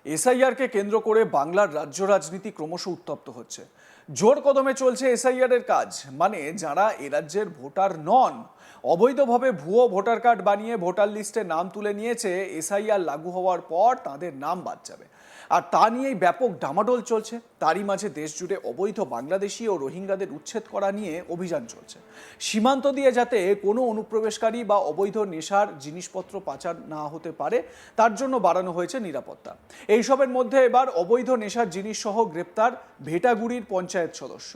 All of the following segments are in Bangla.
এসআইআরকে কেন্দ্র করে বাংলার রাজ্য রাজনীতি ক্রমশ উত্তপ্ত হচ্ছে। জোর কদমে চলছে এসআইআর এর কাজ, মানে যারা এ রাজ্যের ভোটার নন, অবৈধভাবে ভুয়ো ভোটার কার্ড বানিয়ে ভোটার লিস্টে নাম তুলে নিয়েছে, এসআইআর লাগু হওয়ার পর তাদের নাম বাদ যাবে। আর তা নিয়েই ব্যাপক ডামাডোল চলছে। তারই মাঝে দেশ জুড়ে অবৈধ বাংলাদেশি ও রোহিঙ্গাদের উচ্ছেদ করা নিয়ে অভিযান চলছে। সীমান্ত দিয়ে যাতে কোনো অনুপ্রবেশকারী বা অবৈধ নেশার জিনিসপত্র পাচার না হতে পারে, তার জন্য বাড়ানো হয়েছে নিরাপত্তা। এইসবের মধ্যে এবার অবৈধ নেশার জিনিস সহ গ্রেপ্তার ভেটাগুড়ির পঞ্চায়েত সদস্য।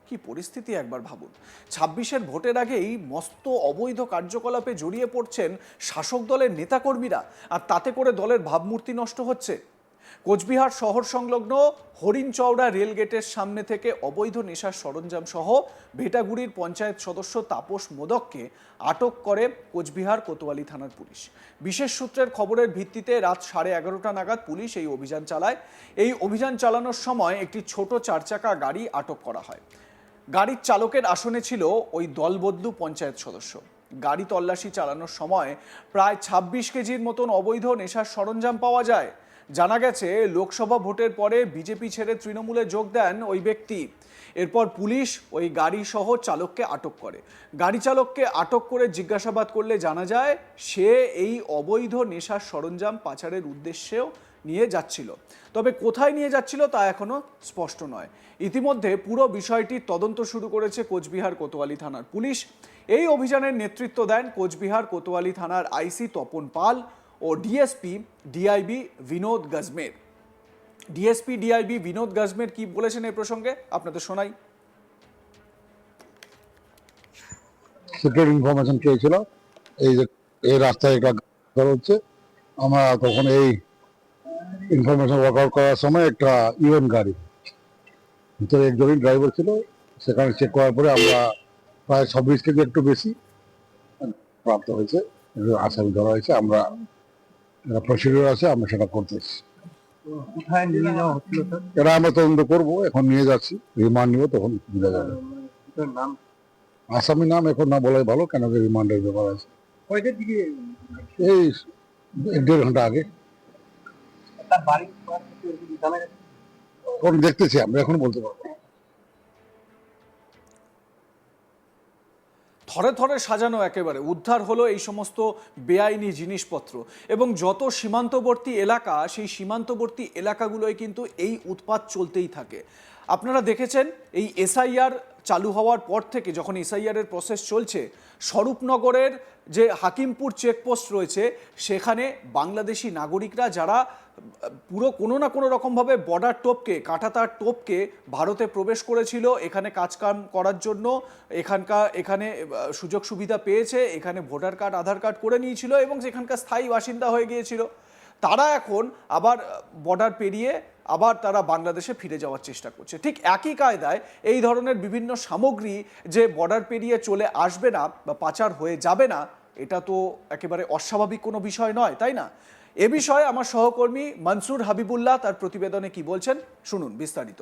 কি পরিস্থিতি একবার ভাবুন। ২৬-এর ভোটের আগেই মস্ত অবৈধ কার্যকলাপে জড়িয়ে পড়ছেন শাসক দলের নেতাকর্মীরা, আর তাতে করে দলের ভাবমূর্তি নষ্ট হচ্ছে। কোচবিহার শহর সংলগ্ন হরিণচৌড়া রেলগেটের সামনে থেকে অবৈধ নেশার সরঞ্জাম সহ ভেটাগুড়ির পঞ্চায়েত সদস্য তাপস মোদককে আটক করে কোচবিহার কোতোয়ালি থানার পুলিশ। বিশেষ সূত্রের খবরের ভিত্তিতে রাত 11:30 নাগাদ পুলিশ এই অভিযান চালায়। এই অভিযান চালানোর সময় একটি ছোট চারচাকা গাড়ি আটক করা হয়। গাড়ির চালকের আসনে ছিল ওই দলবদলু পঞ্চায়েত সদস্য। গাড়ি তল্লাশি চালানোর সময় প্রায় ২৬ কেজির মতন অবৈধ নেশার সরঞ্জাম পাওয়া যায়। জানা গেছে, লোকসভা ভোটের পরে বিজেপি ছেড়ে তৃণমূলে যোগ দেন ওই ব্যক্তি। এরপর পুলিশ ওই গাড়ি সহ চালককে আটক করে। গাড়ি চালককে আটক করে জিজ্ঞাসাবাদ করলে জানা যায়, সে এই অবৈধ নেশার সরঞ্জাম পাচারের উদ্দেশ্যেও নিয়ে যাচ্ছিল। তবে কোথায় নিয়ে যাচ্ছিল তা এখনো স্পষ্ট নয়। ইতিমধ্যে পুরো বিষয়টির তদন্ত শুরু করেছে কোচবিহার কোতোয়ালি থানার পুলিশ। এই অভিযানের নেতৃত্ব দেন কোচবিহার কোতোয়ালি থানার আইসি তপন পাল ও DSP DIB Binod Gajmer. DSP DIB Binod Gajmer কি বলেছেন এই প্রসঙ্গে আপনাদের শোনাই। সিক্রেট ইনফরমেশন পেয়েছিল এই যে এই রাস্তায় একটা গাড়ি হচ্ছে। আমরা তখন এই ইনফরমেশন ওয়ার্কআউট করার সময় একটা ইভেন গাড়ি, ভিতরে একজনই ড্রাইভার ছিল। সেখানে চেক করার পরে আমরা প্রায় ২৬ কেজি একটু বেশি প্রাপ্ত হয়েছে, আসামি ধরা হয়েছে। আমরা প্রসিডিউর আছে, আমরা সেটা করতেছি। কোথায় নিয়ে যাওয়া হচ্ছিল স্যার? এটা আমরা তদন্ত করবো, এখন নিয়ে যাচ্ছি, রিমান্ড নিব, তখন বুঝা যাবে। এটার নাম আসামি নাম এখন না বলাই ভালো, কেন রিমান্ডের ব্যাপার আছে। কয়টার দিকে? এই ১.৫ ঘন্টা আগে। তার বাড়ি জানা গেছে? এখন দেখতেছি, আমরা এখন বলতে পারবো না। থরে থরে সাজানো একেবারে উদ্ধার হলো এই সমস্ত বেআইনি জিনিসপত্র। এবং যত সীমান্তবর্তী এলাকা, সেই সীমান্তবর্তী এলাকাগুলোয় কিন্তু এই উৎপাত চলতেই থাকে। আপনারা দেখেছেন, এই এসআইআর চালু হওয়ার পর থেকে যখন এসআইআর এর প্রসেস চলছে, স্বরূপনগরের যে হাকিমপুর চেকপোস্ট রয়েছে, সেখানে বাংলাদেশি নাগরিকরা যারা পুরো কোনো না কোনো রকমভাবে বর্ডার টোপকে, কাঁটাতার টোপকে ভারতে প্রবেশ করেছিল এখানে কাজকাম করার জন্য, এখানে সুযোগ সুবিধা পেয়েছে, এখানে ভোটার কার্ড আধার কার্ড করে নিয়েছিল এবং সেখানকার স্থায়ী বাসিন্দা হয়ে গিয়েছিল, তারা এখন আবার বর্ডার পেরিয়ে আবার তারা বাংলাদেশে ফিরে যাওয়ার চেষ্টা করছে। ঠিক একই কায়দায় এই ধরনের বিভিন্ন সামগ্রী যে বর্ডার পেরিয়ে চলে আসবে না বা পাচার হয়ে যাবে না, এটা তো একেবারে অস্বাভাবিক কোনো বিষয় নয়, তাই না? এ বিষয়ে আমার সহকর্মী মনসুর হাবিবুল্লাহ তার প্রতিবেদনে কি বলছেন শুনুন বিস্তারিত।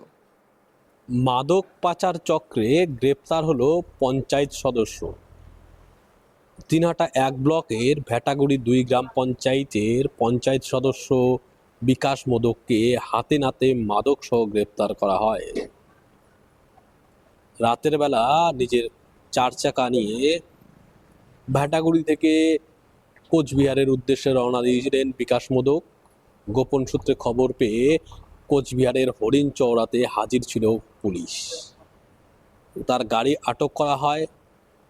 মাদক পাচার চক্রে গ্রেপ্তার হলো পঞ্চায়েত সদস্য। দিনহাটা ১ ব্লকের ভেটাগুড়ি ২ গ্রাম পঞ্চায়েতের পঞ্চায়েত সদস্য বিকাশ মোদককে হাতে নাতে মাদক সহ গ্রেপ্তার করা হয়। রাতের বেলা নিজের চারচাকা নিয়ে ভেটাগুড়ি থেকে কোচবিহারের উদ্দেশ্যে রওনা দিয়েছিলেন বিকাশ মোদক। গোপন সূত্রে খবর পেয়ে কোচবিহারের হরিণচৌড়াতে হাজির ছিল পুলিশ। তার গাড়ি আটক করা হয়।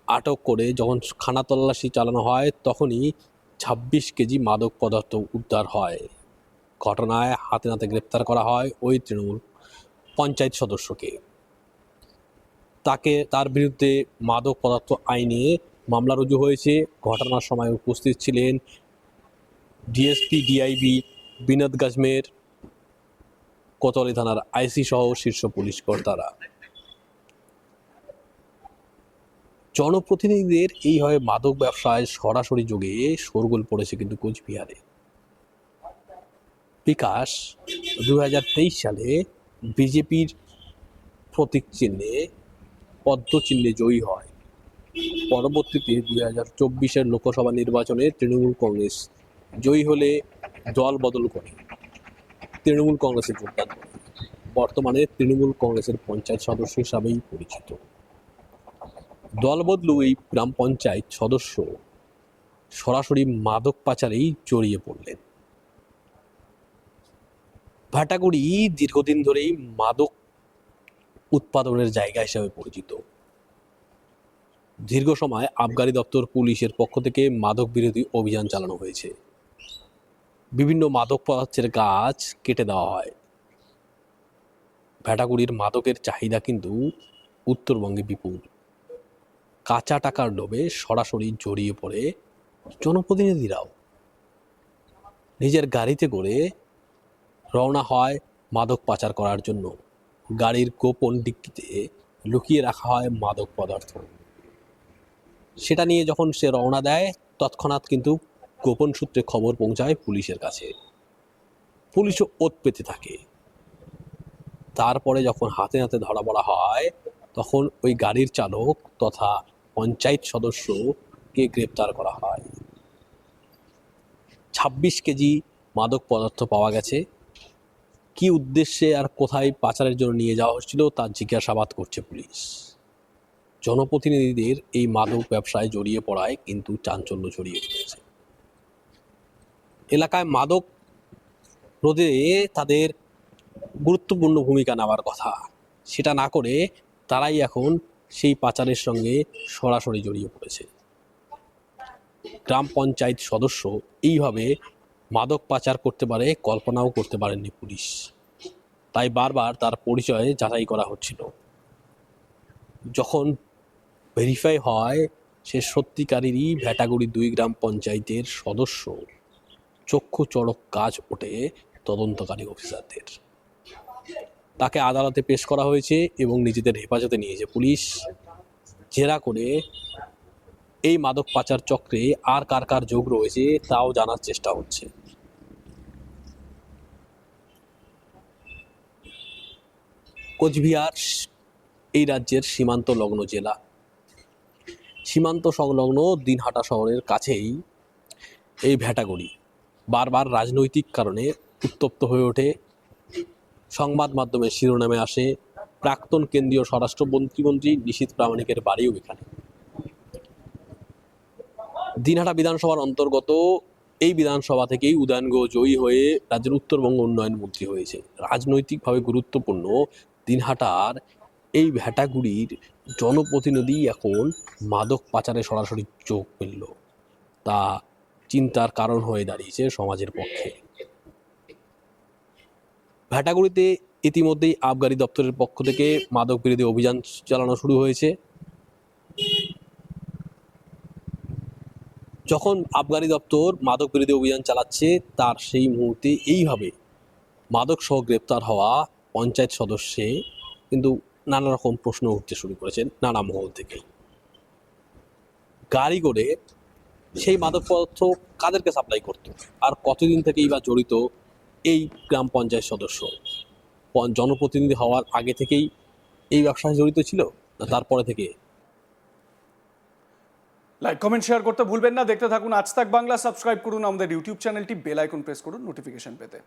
আটক করে যখন খানা তল্লাশি চালানো হয়, তখনই ২৬ কেজি মাদক পদার্থ উদ্ধার হয়। ঘটনায় হাতে নাতে গ্রেপ্তার করা হয় ওই তৃণমূল পঞ্চায়েত সদস্যকে। তার বিরুদ্ধে মাদক পদার্থ আইনে মামলা রুজু হয়েছে। ঘটনার সময় উপস্থিত ছিলেন ডিএসপি ডিআইবি বিনোদ গজমের, কোতোয়ালি থানার আইসি সহ শীর্ষ পুলিশ কর্তারা। জনপ্রতিনিধিদের এইভাবে মাদক ব্যবসায় সরাসরি যোগে শোরগোল পড়েছে কিন্তু কোচবিহারে। বিকাশ ২০২৩ সালে বিজেপির প্রতীক চিহ্নে, পদ্ম চিহ্নে জয়ী হয়। পরবর্তীতে ২০২৪-এর লোকসভা নির্বাচনে তৃণমূল কংগ্রেস জয়ী হলে দল বদল করে তৃণমূল কংগ্রেসে যোগদান করেন। বর্তমানে তৃণমূল কংগ্রেসের পঞ্চায়েত সদস্য হিসাবেই পরিচিত। দলবদলু এই গ্রাম পঞ্চায়েত সদস্য সরাসরি মাদক পাচারেই জড়িয়ে পড়লেন। ভাটাগুড়ি দীর্ঘদিন ধরেই মাদক উৎপাদনের জায়গা হিসেবে পরিচিত। দীর্ঘ সময় আবগারি দপ্তর পুলিশের পক্ষ থেকে মাদক বিরোধী অভিযান চালানো হয়েছে। বিভিন্ন মাদক পদার্থের গাছ কেটে দেওয়া হয়। ভেটাগুড়ির মাদকের চাহিদা কিন্তু উত্তরবঙ্গে বিপুল। কাঁচা টাকার লোভে সরাসরি জড়িয়ে পড়ে জনপ্রতিনিধিরাও। নিজের গাড়িতে করে রওনা হয় মাদক পাচার করার জন্য। গাড়ির গোপন ডিক্কিতে লুকিয়ে রাখা হয় মাদক পদার্থ। সেটা নিয়ে যখন সে রওনা দেয়, তৎক্ষণাৎ কিন্তু গোপন সূত্রে খবর পৌঁছায় পুলিশের কাছে। পুলিশও ওত পেতে থাকে। তারপরে যখন হাতে নাতে ধরা পড়া হয়, তখন ওই গাড়ির চালক তথা পঞ্চায়েত সদস্যকে গ্রেপ্তার করা হয়। 26 কেজি মাদক পদার্থ পাওয়া গেছে। কি উদ্দেশ্যে আর কোথায় পাচারের জন্য নিয়ে যাওয়া হচ্ছিল তার জিজ্ঞাসাবাদ করছে পুলিশ। জনপ্রতিনিধিদের এই মাদক ব্যবসায় জড়িয়ে পড়ায় কিন্তু চাঞ্চল্য ছড়িয়ে পড়েছে। এলাকায় মাদক রোধে তাদের গুরুত্বপূর্ণ ভূমিকা নেওয়ার কথা, সেটা না করে তারাই এখন সেই পাচারের সঙ্গে সরাসরি জড়িয়ে পড়েছে। গ্রাম পঞ্চায়েত সদস্য এইভাবে মাদক পাচার করতে পারে কল্পনাও করতে পারেননি পুলিশ। তাই বারবার তার পরিচয় যাচাই করা হচ্ছিল। যখন ভেরিফাই হয় সে সত্যিকারেরই ভেটাগুড়ি 2 গ্রাম পঞ্চায়েতের সদস্য, চক্ষু চড়ক কাজ ওঠে তদন্তকারী অফিসারদের। তাকে আদালতে পেশ করা হয়েছে এবং নিজেদের হেফাজতে নিয়েছে পুলিশ। জেরা করে এই মাদক পাচার চক্রে আর কার কার যোগ রয়েছে তাও জানার চেষ্টা হচ্ছে। কোচবিহার এই রাজ্যের সীমান্ত লগ্ন জেলা। সীমান্ত সংলগ্ন দিনহাটা শহরের কাছেই এই ভেটাগুড়ি। বারবার রাজনৈতিক কারণে উত্তপ্ত হয়ে ওঠে। সংবাদ মাধ্যমে শিরোনামে আসে প্রাক্তন কেন্দ্রীয় স্বরাষ্ট্র মন্ত্রী নিশীথ প্রামাণিকের বাড়িও এখানে। দিনহাটা বিধানসভার অন্তর্গত এই বিধানসভা থেকেই উদয়ন গুহ জয়ী হয়ে রাজ্যের উত্তরবঙ্গ উন্নয়ন মন্ত্রী হয়েছে। রাজনৈতিকভাবে গুরুত্বপূর্ণ দিনহাটার এই ভেটাগুড়ির জনপ্রতিনিধি এখন মাদক পাচারে সরাসরি চোখ মিলল। তা চিন্তার কারণ হয়ে দাঁড়িয়েছে সমাজের পক্ষে। ভেটাগুড়িতে ইতিমধ্যেই আবগারি দপ্তরের পক্ষ থেকে মাদক বিরোধী অভিযান চালানো শুরু হয়েছে। যখন আবগারি দপ্তর মাদক বিরোধী অভিযান চালাচ্ছে, তার সেই মুহূর্তে এইভাবে মাদক সহ গ্রেপ্তার হওয়া পঞ্চায়েত সদস্যে কিন্তু নানা রকম প্রশ্ন উঠতে শুরু করেছেন নানা মহল থেকে। গাড়ি করে সেই মাদক পদার্থ কাদেরকে সাপ্লাই করত, আর কতদিন থেকেই বা জড়িত এই গ্রাম পঞ্চায়েত সদস্য? জনপ্রতিনিধি হওয়ার আগে থেকেই এই ব্যবসায় জড়িত ছিল না তারপরে থেকে? লাইক কমেন্ট শেয়ার করতে ভুলবেন না। দেখতে থাকুন আজ তাক বাংলা। সাবস্ক্রাইব করুন আমাদের ইউটিউব চ্যানেলটি, বেল আইকন প্রেস করুন নোটিফিকেশন পেতে।